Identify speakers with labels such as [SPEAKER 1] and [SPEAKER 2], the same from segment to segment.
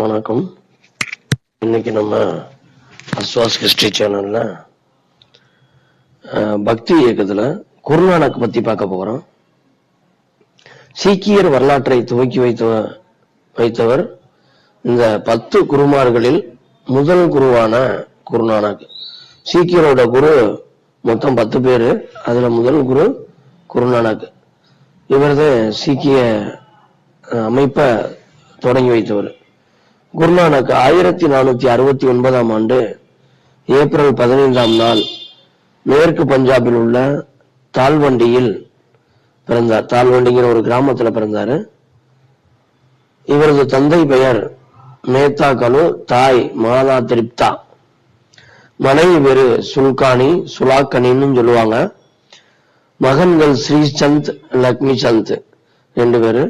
[SPEAKER 1] வணக்கம். இன்னைக்கு நம்ம அஸ்வாஸ் ஹிஸ்டரி சேனல்ல பக்தி இயக்கத்துல குருநானக் பத்தி பார்க்க போறோம். சீக்கியர் வரலாற்றை துவக்கி வைத்தவர் இந்த 10 குருமார்களில் முதல் குருவான குருநானக். சீக்கியரோட குரு மொத்தம் 10 பேரு. அதுல முதல் குரு குருநானக். இவர்தான் சீக்கிய அமைப்பை தொடங்கி வைத்தவர். குருநானக் 1469 ஆண்டு ஏப்ரல் 15 நாள் மேற்கு பஞ்சாபில் உள்ள தால்வண்டியில் பிறந்தார். தால்வண்டிங்கிற ஒரு கிராமத்துல பிறந்தாரு. இவரது தந்தை பெயர் மேத்தா கனு, தாய் மாதா திரிப்தா. மனைவி பேரு சுல்கானி, சுலாக்கனின்னு சொல்லுவாங்க. மகன்கள் ஸ்ரீசந்த், லக்ஷ்மி சந்த் 2 பேரு.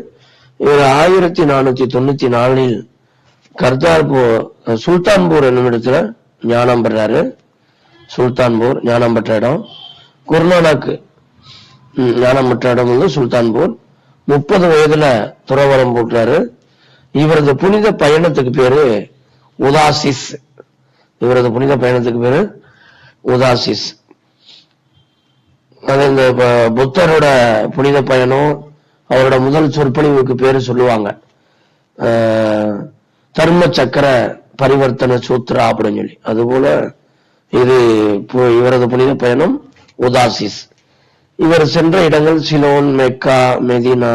[SPEAKER 1] இவர் 1494 சுல்தான்பூர் என்னும் இடத்துல ஞானம் பெறாரு. சுல்தான்பூர் ஞானம் பெற்ற இடம். குருநானக் ஞானம் பெற்ற இடம் வந்து சுல்தான்பூர். 30 வயதுல துறவரம் போட்டாரு. இவரது புனித பயணத்துக்கு பேரு உதாசிஸ். இவரது புனித பயணத்துக்கு பேரு உதாசிஸ். அது இந்த புத்தரோட புனித பயணம், அவரோட முதல் சொற்பொழிவுக்கு பேரு சொல்லுவாங்க தர்ம சக்கர பரிவர்த்தன சூத்ரா அப்படின்னு சொல்லி. அதுபோல இது இவரது புனித பயணம் உதாசிஸ். இவர் சென்ற இடங்கள் சிலோன், மெக்கா, மெதினா,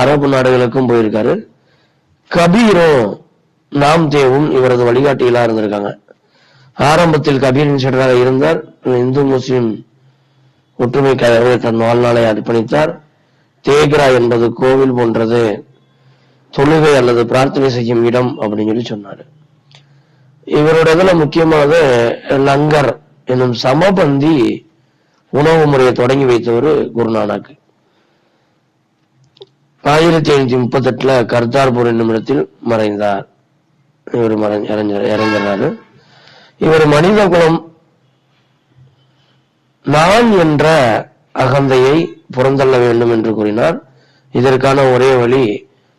[SPEAKER 1] அரபு நாடுகளுக்கும் போயிருக்காரு. கபீரும் நாம்தேவும் இவரது வழிகாட்டிகளா இருந்திருக்காங்க. ஆரம்பத்தில் கபீரின் சீடராக இருந்தார். இந்து முஸ்லிம் ஒற்றுமைக்காக தன் வாழ்நாளை அர்ப்பணித்தார். தேக்ரா என்பது கோவில் போன்றது, தொழுகை அல்லது பிரார்த்தனை செய்யும் இடம் அப்படின்னு சொல்லி சொன்னாரு. இவரோட இதுல முக்கியமானது லங்கர் என்னும் சமபந்தி உணவு முறையை தொடங்கி வைத்தவர் குருநானக். 1538 கர்தார்பூர் என்னும் இடத்தில் மறைந்தார். இவர் இறந்தாரு. இவர் மனித குலம் நான் என்ற அகந்தையை புறந்தள்ள வேண்டும் என்று கூறினார். இதற்கான ஒரே வழி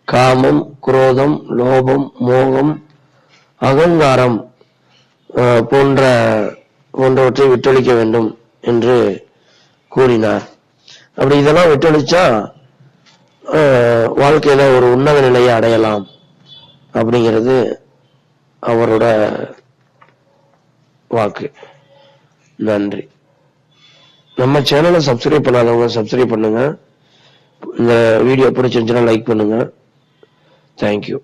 [SPEAKER 1] காமம், குரோதம், லோபம், மோகம், அகங்காரம் போன்றவற்றை விட்டொழிக்க வேண்டும் என்று கூறினார். அப்படி இதெல்லாம் விட்டொழிச்சா வாழ்க்கையில ஒரு உன்னத நிலையை அடையலாம் அப்படிங்கிறது அவரோட வாக்கு. நன்றி. நம்ம சேனலை சப்ஸ்கிரைப் பண்ணாதவங்க சப்ஸ்கிரைப் பண்ணுங்க. இந்த வீடியோ பிடிச்சிருந்துச்சுன்னா லைக் பண்ணுங்க. தேங்க்யூ.